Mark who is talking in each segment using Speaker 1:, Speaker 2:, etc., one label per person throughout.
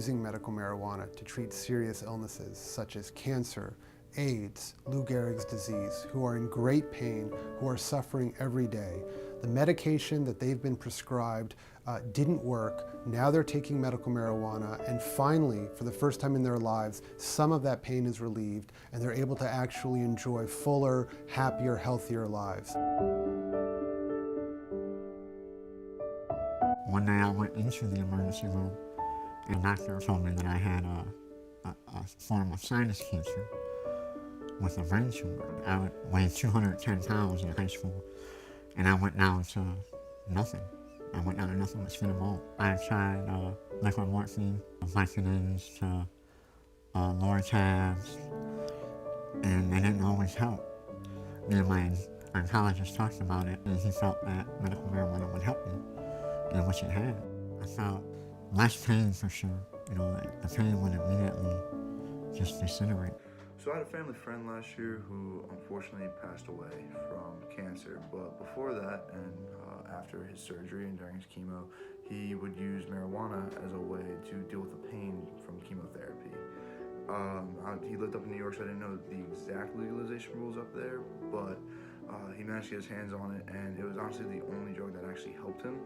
Speaker 1: using medical marijuana to treat serious illnesses such as cancer, AIDS, Lou Gehrig's disease, who are in great pain, who are suffering every day. The medication that they've been prescribed didn't work. Now they're taking medical marijuana, and finally, for the first time in their lives, some of that pain is relieved, and they're able to actually enjoy fuller, happier, healthier lives.
Speaker 2: One day I went into the emergency room, and the doctor told me that I had a form of sinus cancer with a brain tumor. I weighed 210 pounds in high school, and I went down to nothing. I went down to nothing but skin and bone. I tried liquid morphine, Vicodins, Lortabs, and they didn't always help. Me and my oncologist talked about it, and he felt that medical marijuana would help me, and which it had. I felt less pain for sure. You know, the pain would immediately just disintegrate.
Speaker 3: So I had a family friend last year who unfortunately passed away from cancer, but before that and after his surgery and during his chemo, he would use marijuana as a way to deal with the pain from chemotherapy. He lived up in New York, so I didn't know the exact legalization rules up there, but he managed to get his hands on it, and it was honestly the only drug that actually helped him.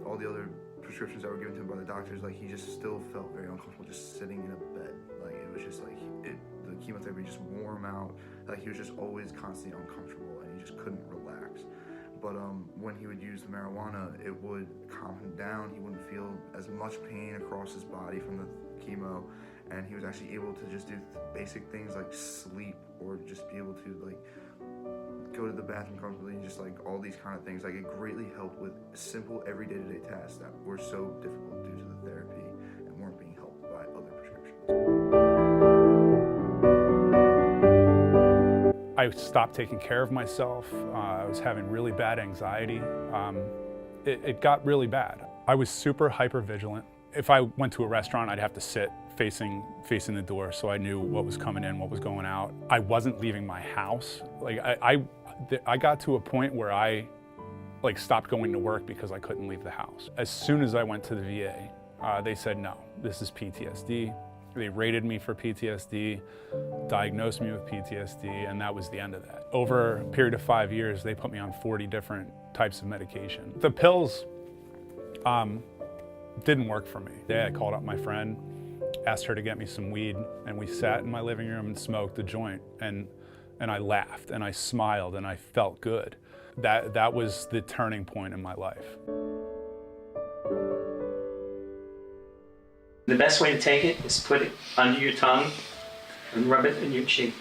Speaker 3: All the other prescriptions that were given to him by the doctors, like, he just still felt very uncomfortable just sitting in a bed. Like, it was just like, the chemotherapy just wore him out. Like, he was just always constantly uncomfortable, and he just couldn't relax. But when he would use the marijuana, it would calm him down. He wouldn't feel as much pain across his body from the chemo, and he was actually able to just do basic things like sleep, or just be able to, like, go to the bathroom comfortably, and just, like, all these kind of things. Like, it greatly helped with simple everyday to day tasks that were so difficult due to the therapy and weren't being helped by other prescriptions.
Speaker 4: I stopped taking care of myself. I was having really bad anxiety. It got really bad. I was super hyper vigilant. If I went to a restaurant, I'd have to sit facing the door, so I knew what was coming in, what was going out. I wasn't leaving my house. Like, I got to a point where I stopped going to work because I couldn't leave the house. As soon as I went to the VA, they said, no, this is PTSD. They rated me for PTSD, diagnosed me with PTSD, and that was the end of that. Over a period of 5 years, they put me on 40 different types of medication. The pills didn't work for me. I called up my friend, asked her to get me some weed, and we sat in my living room and smoked a joint, and I laughed, and I smiled, and I felt good. That was the turning point in my life.
Speaker 5: The best way to take it is put it under your tongue and rub it in your cheek.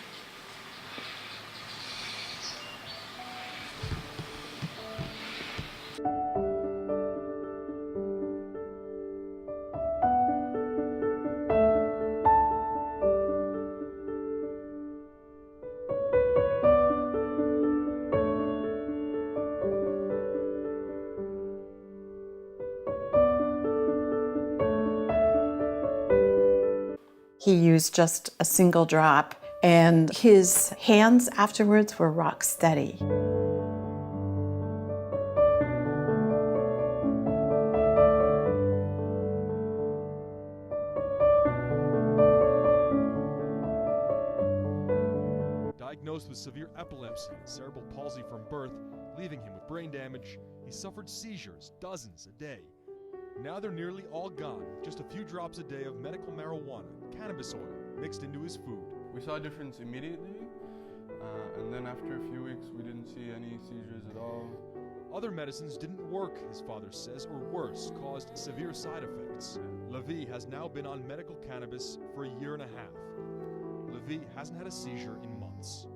Speaker 6: He used just a single drop, and his hands afterwards were rock steady.
Speaker 7: Diagnosed with severe epilepsy and cerebral palsy from birth, leaving him with brain damage, he suffered seizures, dozens a day. Now they're nearly all gone, just a few drops a day of medical marijuana, cannabis oil, mixed into his food.
Speaker 8: We saw a difference immediately, and then after a few weeks we didn't see any seizures at all.
Speaker 7: Other medicines didn't work, his father says, or worse, caused severe side effects. Levi has now been on medical cannabis for a year and a half. Levi hasn't had a seizure in months.